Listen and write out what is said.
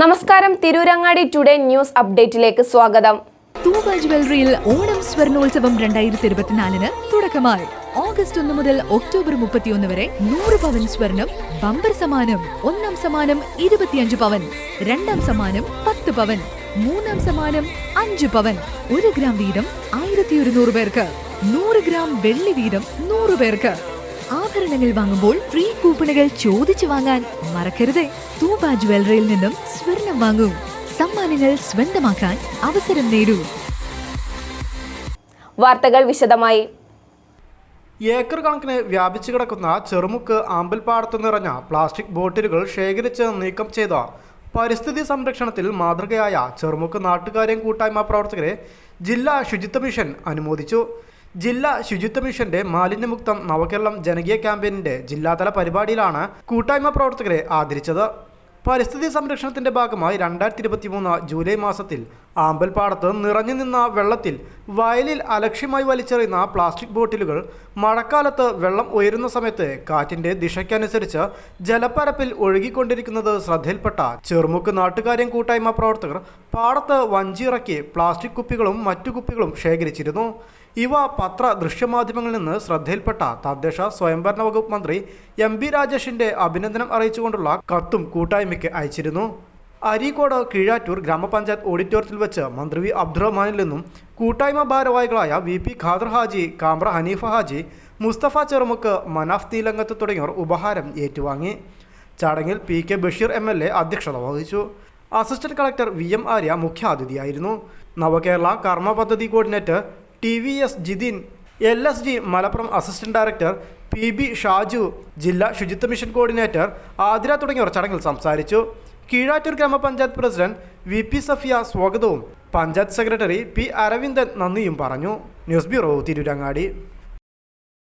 നമസ്കാരം, Tirurangadi today news അപ്ഡേറ്റിലേക്ക് സ്വാഗതം. തൂബ ജ്വല്ലറിയിൽ ഓണം സ്വർണോത്സവം 2024 തുടക്കമായി. ഓഗസ്റ്റ് 1 മുതൽ ഒക്ടോബർ 31 വരെ 100 പവൻ സ്വർണം ബമ്പർ സമ്മാനം. ഒന്നാം സമ്മാനം 25 പവൻ, രണ്ടാം സമ്മാനം 10 പവൻ, മൂന്നാം സമ്മാനം 5 പവൻ. 1 ഗ്രാം വീതം 1100 പേർക്ക്, 100 ഗ്രാം വെള്ളി വീതം 100 പേർക്ക്. ആഭരണങ്ങൾ വാങ്ങുമ്പോൾ ഫ്രീ കൂപ്പണുകൾ ചോദിച്ചു വാങ്ങാൻ മറക്കരുത്. തൂബ ജ്വല്ലറിയിൽ നിന്നും സ്വർണം വാങ്ങൂ, സമ്മാനങ്ങൾ സ്വന്തമാക്കാൻ അവസരം നേടൂ. വാർത്തകൾ വിശദമായി. ഏക്കർ കണക്കിന് വ്യാപിച്ചു കിടക്കുന്ന ചെറുമുക്ക് ആമ്പൽപ്പാടത്ത് നിറഞ്ഞ പ്ലാസ്റ്റിക് ബോട്ടിലുകൾ ശേഖരിച്ച് നീക്കം ചെയ്ത പരിസ്ഥിതി സംരക്ഷണത്തിൽ മാതൃകയായ ചെറുമുക്ക് നാട്ടുകാര്യം കൂട്ടായ്മ പ്രവർത്തകരെ ജില്ലാ ശുചിത്വ മിഷൻ അനുമോദിച്ചു. ജില്ലാ ശുചിത്വ മിഷന്റെ മാലിന്യമുക്തം നവകേരളം ജനകീയ ക്യാമ്പയിനിന്റെ ജില്ലാതല പരിപാടിയിലാണ് കൂട്ടായ്മ പ്രവർത്തകരെ ആദരിച്ചത്. പരിസ്ഥിതി സംരക്ഷണത്തിന്റെ ഭാഗമായി 2023 ജൂലൈ മാസത്തിൽ ആമ്പൽപ്പാടത്ത് നിറഞ്ഞു നിന്ന വെള്ളത്തിൽ വയലിൽ അലക്ഷ്യമായി വലിച്ചെറിയുന്ന പ്ലാസ്റ്റിക് ബോട്ടിലുകൾ മഴക്കാലത്ത് വെള്ളം ഉയരുന്ന സമയത്ത് കാറ്റിന്റെ ദിശയ്ക്കനുസരിച്ച് ജലപ്പരപ്പിൽ ഒഴുകിക്കൊണ്ടിരിക്കുന്നത് ശ്രദ്ധയിൽപ്പെട്ട ചെറുമുക്ക് നാട്ടുകാര്യം കൂട്ടായ്മ പ്രവർത്തകർ പാടത്ത് വഞ്ചിയിറക്കി പ്ലാസ്റ്റിക് കുപ്പികളും മറ്റു കുപ്പികളും ശേഖരിച്ചിരുന്നു. ഇവ പത്ര ദൃശ്യമാധ്യമങ്ങളിൽ നിന്ന് ശ്രദ്ധയിൽപ്പെട്ട തദ്ദേശ സ്വയംഭരണ വകുപ്പ് മന്ത്രി MB രാജേഷിന്റെ അഭിനന്ദനം അറിയിച്ചുകൊണ്ടുള്ള കത്തും കൂട്ടായ്മയ്ക്ക് അയച്ചിരുന്നു. അരീക്കോട് കീഴാറ്റൂർ ഗ്രാമപഞ്ചായത്ത് ഓഡിറ്റോറിയത്തിൽ വെച്ച് മന്ത്രി വി അബ്ദുറഹ്മാനിൽ നിന്നും കൂട്ടായ്മ ഭാരവാഹികളായ VP ഖാദർ ഹാജി, കാമ്പ്ര ഹനീഫ ഹാജി, മുസ്തഫ ചെറുമുക്ക്, മനാഫ് തീലങ്കത്ത് തുടങ്ങിയവർ ഉപഹാരം ഏറ്റുവാങ്ങി. ചടങ്ങിൽ PK ബഷീർ MLA അധ്യക്ഷത വഹിച്ചു. അസിസ്റ്റന്റ് കളക്ടർ VM ആര്യ മുഖ്യാതിഥിയായിരുന്നു. നവകേരള കർമ്മ പദ്ധതി coordinator TVS Jithin, LSG Malappuram assistant director PB Shaju, ജില്ലാ ശുചിത്വ മിഷൻ കോർഡിനേറ്റർ ആതിര തുടങ്ങിയവർ ചടങ്ങിൽ സംസാരിച്ചു. കീഴാറ്റൂർ ഗ്രാമപഞ്ചായത്ത് പ്രസിഡന്റ് VP സഫിയ സ്വാഗതവും പഞ്ചായത്ത് സെക്രട്ടറി P അരവിന്ദൻ നന്ദിയും പറഞ്ഞു. News bureau, Tirurangadi.